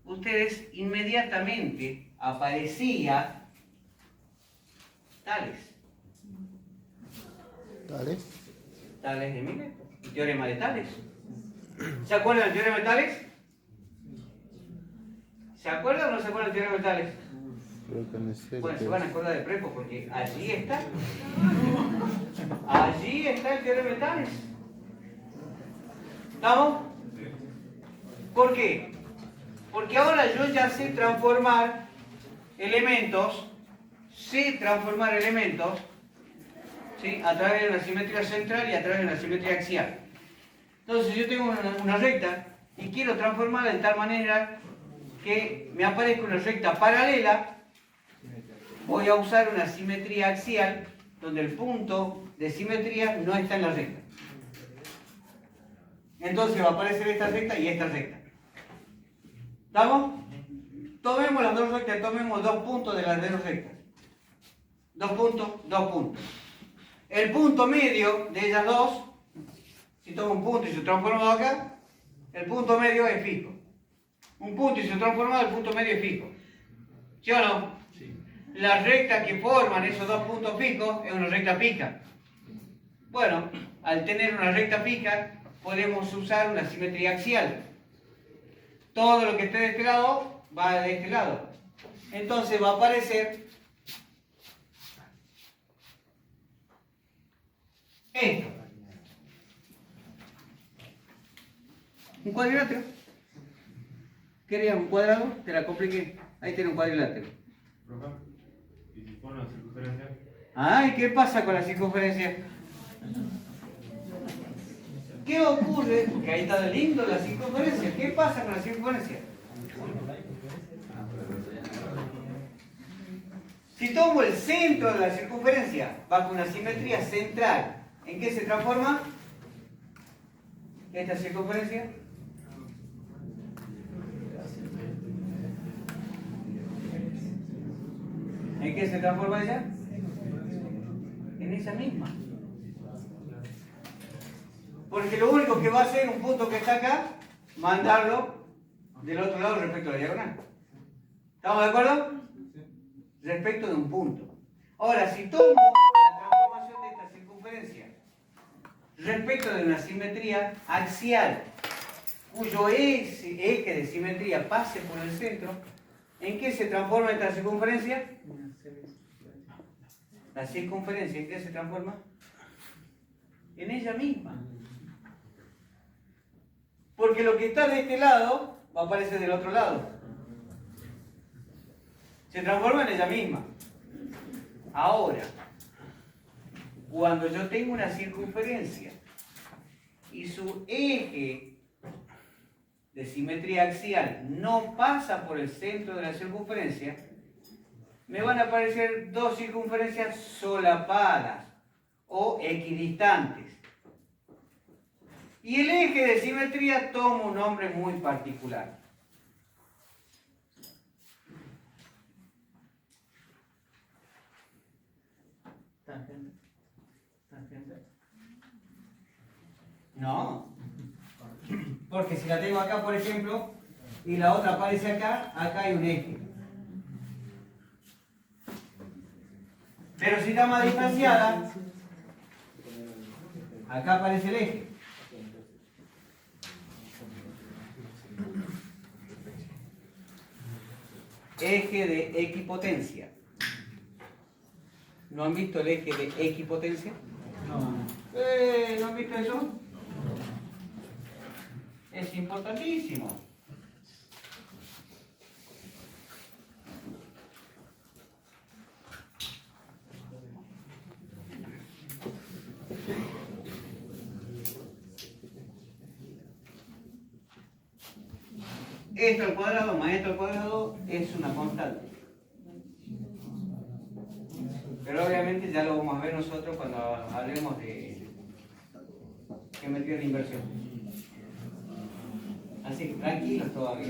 ustedes inmediatamente aparecía tales. Dale. Tales de Mileto, el teorema de Tales. ¿Se acuerdan del teorema de Tales? ¿Se acuerdan o no se acuerdan del teorema de Tales? Creo que me sé. Bueno, se van a acordar de Prepo porque allí está. Allí está el teorema de Tales. ¿Estamos? ¿Por qué? Porque ahora yo ya sé transformar elementos, ¿sí? A través de una simetría central y a través de una simetría axial. Entonces yo tengo una recta y quiero transformarla de tal manera que me aparezca una recta paralela. Voy a usar una simetría axial donde el punto de simetría no está en la recta. Entonces va a aparecer esta recta y esta recta. ¿Estamos? Tomemos las dos rectas, tomemos 2 puntos de las dos rectas. 2 puntos, 2 puntos. El punto medio de ellas dos, si tomo un punto y se transforma acá, el punto medio es fijo. Un punto y se transforma, el punto medio es fijo. ¿Sí o no? Sí. La recta que forman esos 2 puntos fijos es una recta fija. Bueno, al tener una recta fija, podemos usar una simetría axial. Todo lo que esté de este lado va de este lado. Entonces va a aparecer esto. Un cuadrilátero. ¿Querías un cuadrado? Te la compliqué. Ahí tiene un cuadrilátero. ¿Y si pone una circunferencia? Ay, ¿qué pasa con la circunferencia? ¿Qué ocurre? Porque ahí está lindo la circunferencia. ¿Qué pasa con la circunferencia? Si tomo el centro de la circunferencia bajo una simetría central, ¿en qué se transforma esta circunferencia? ¿En qué se transforma ella? En esa misma. Porque lo único que va a hacer un punto que está acá, mandarlo del otro lado respecto a la diagonal. ¿Estamos de acuerdo? Respecto de un punto. Ahora, si tomo la transformación de esta circunferencia respecto de una simetría axial, cuyo eje de simetría pase por el centro, ¿en qué se transforma esta circunferencia? La circunferencia, ¿en qué se transforma? En ella misma. Porque lo que está de este lado va a aparecer del otro lado. Se transforma en ella misma. Ahora, cuando yo tengo una circunferencia y su eje de simetría axial no pasa por el centro de la circunferencia, me van a aparecer dos circunferencias solapadas o equidistantes. Y el eje de simetría toma un nombre muy particular. ¿Tangente? ¿Tangente? No. Porque si la tengo acá, por ejemplo, y la otra aparece acá, acá hay un eje. Pero si está más distanciada, acá aparece el eje. Eje de equipotencia. ¿No han visto el eje de equipotencia? ¿No han visto eso? Es importantísimo. Esto al cuadrado más esto al cuadrado es una constante. Pero obviamente ya lo vamos a ver nosotros cuando hablemos de geometría de inversión. Así que tranquilos todavía.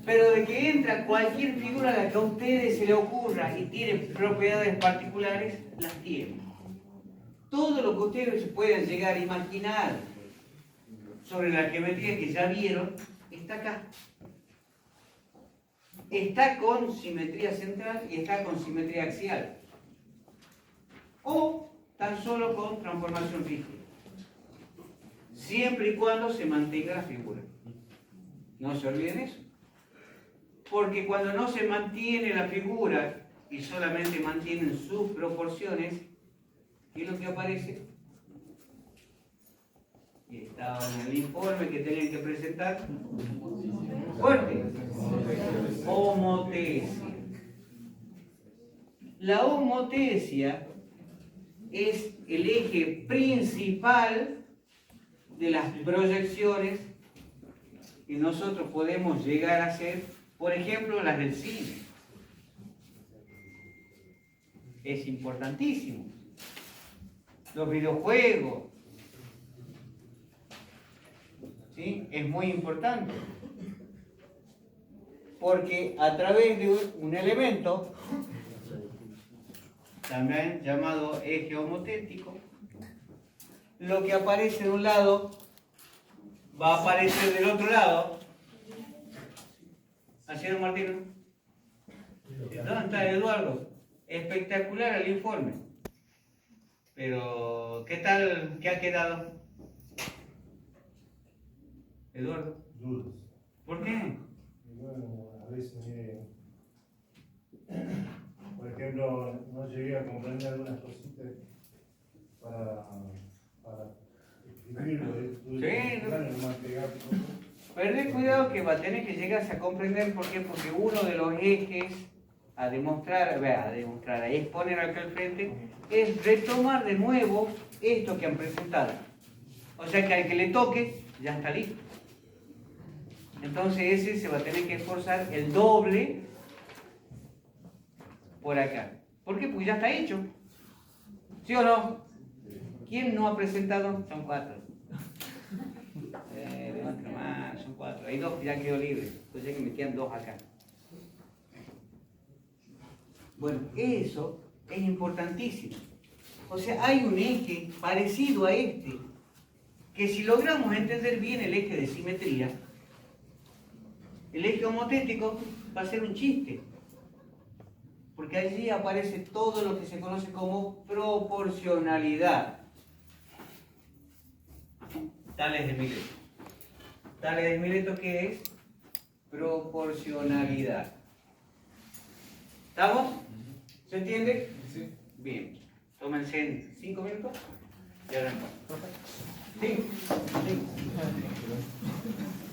Pero de que entra cualquier figura a la que a ustedes se le ocurra y tiene propiedades particulares, las tiene. Todo lo que ustedes se puedan llegar a imaginar sobre la geometría que ya vieron, está acá. Está con simetría central y está con simetría axial. O tan solo con transformación rígida. Siempre y cuando se mantenga la figura. No se olviden eso. Porque cuando no se mantiene la figura y solamente mantienen sus proporciones, ¿qué es lo que aparece? Y estaba en el informe que tenían que presentar. Fuerte. Homotesia. La homotesia es el eje principal de las proyecciones que nosotros podemos llegar a hacer, por ejemplo, las del cine. Es importantísimo. Los videojuegos. ¿Sí? Es muy importante. Porque a través de un elemento, también llamado eje homotético, lo que aparece de un lado va a aparecer del otro lado. ¿Así es, Martino? ¿Dónde está Eduardo? Espectacular el informe. Pero, ¿qué tal? ¿Qué ha quedado? Eduardo. Dudas. ¿Por qué? Bueno, a veces, por ejemplo, no llegué a comprender algunas cositas para escribirlo. Sí, Claro, nomás pegar. Perdé cuidado que va a tener que llegarse a comprender por qué, porque uno de los ejes a demostrar, a exponer acá al frente, es retomar de nuevo esto que han presentado. O sea que al que le toque, ya está listo. Entonces ese se va a tener que esforzar el doble por acá. ¿Por qué? Porque ya está hecho. ¿Sí o no? ¿Quién no ha presentado? Son 4. Levanta la mano, son 4. Hay 2 que ya quedó libre. Entonces que me quedan 2 acá. Bueno, eso es importantísimo. O sea, hay un eje parecido a este, que si logramos entender bien el eje de simetría, el eje homotético va a ser un chiste. Porque allí aparece todo lo que se conoce como proporcionalidad. Tales de Mileto. Tales de Mileto, ¿qué es? Proporcionalidad. ¿Estamos? ¿Se entiende? Sí. Bien. Tómense 5 minutos y arrancamos. Sí.